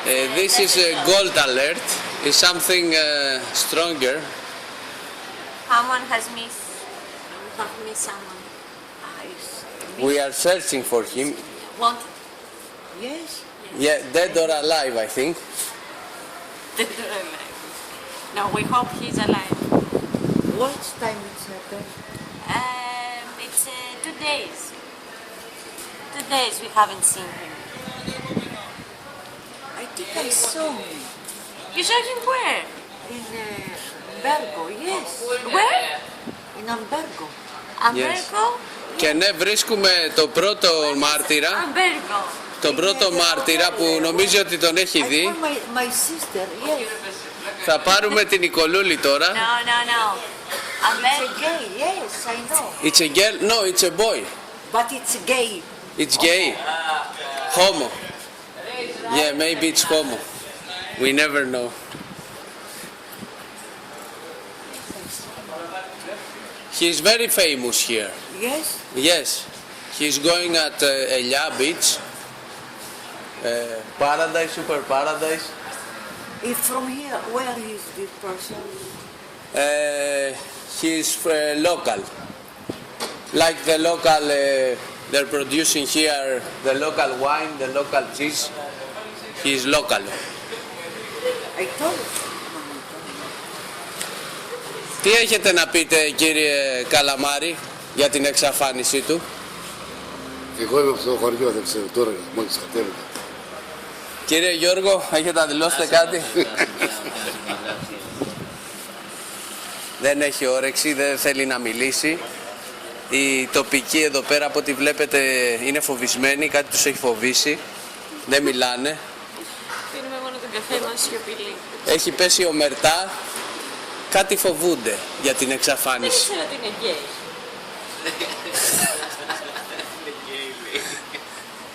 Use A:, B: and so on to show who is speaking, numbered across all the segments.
A: This is a gold alert. It's something stronger.
B: Someone has missed. We have missed someone.
A: We are searching for him.
B: Wanted.
C: Yes.
A: Yeah, dead or alive, I think.
B: No, we hope he's alive.
C: What time it's happened?
B: It's 2 days. 2 days we haven't seen him.
C: I think I saw him
B: You saw him where?
C: in Ambergo, yes.
B: Where?
C: In Ambergo.
B: Ambergo?
A: Και ναι, βρίσκουμε το πρώτο μάρτυρα,
B: Ambergo.
A: τον πρώτο μάρτυρα που νομίζει ότι τον έχει
C: I
A: δει.
C: call my sister, yes.
A: Θα πάρουμε την Νικολούλη τώρα.
B: No, no, no.
C: It's a
B: Ambergo.
C: gay, yes, I know.
A: It's a girl, no, it's a boy.
C: But it's gay.
A: It's gay. Homo. Yeah, maybe it's homo. We never know. He's very famous here.
C: Yes?
A: Yes. He's going at Elia Beach. Paradise, Super Paradise.
C: If from here, where is this person?
A: He's local. Like the local, they're producing here the local wine, the local cheese. He's local.
C: I told you.
A: Τι έχετε να πείτε, κύριε Καλαμάρη, για την εξαφάνισή του?
D: Εγώ είμαι από το χωριό, δεν ξέρω τώρα, μόλις κατέβηκα.
A: Κύριε Γιώργο, έχετε να δηλώσετε κάτι? Δεν έχει όρεξη, δεν θέλει να μιλήσει. Οι τοπικοί εδώ πέρα, από ό,τι βλέπετε, είναι φοβισμένοι, κάτι τους έχει φοβήσει. Δεν μιλάνε.
B: Πίνουμε μόνο τον καφέ μας σιωπηλή.
A: Έχει πέσει ομερτά. Κάτι φοβούνται για την
B: Δεν
A: εξαφάνιση.
B: ήξερα ότι είναι γκέι.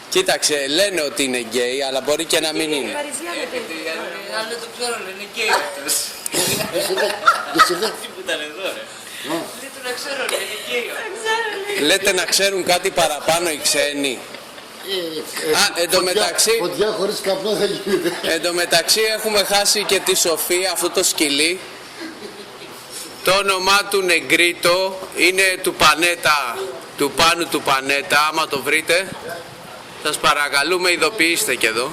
A: Κοίταξε, λένε ότι είναι γκέι, αλλά μπορεί και να μην είναι.
E: Αν δεν το ξέρω, είναι γκέι αυτός. Τι που ήταν εδώ, ρε. Δεν το ξέρω, είναι γκέι.
A: Λέτε να ξέρουν κάτι παραπάνω οι ξένοι.
D: Φωτιά χωρίς καπνό δεν γίνεται.
A: Εν τω μεταξύ έχουμε χάσει και τη Σοφία, αυτό το σκυλί. Το όνομά του Νεγκρίτο είναι του Πανέτα, του Πάνου του Πανέτα. Άμα το βρείτε, σας παρακαλούμε, ειδοποιήστε και εδώ.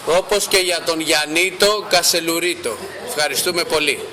A: Όπως και για τον Γιαννίτο Κασελουρίτο. Ευχαριστούμε πολύ.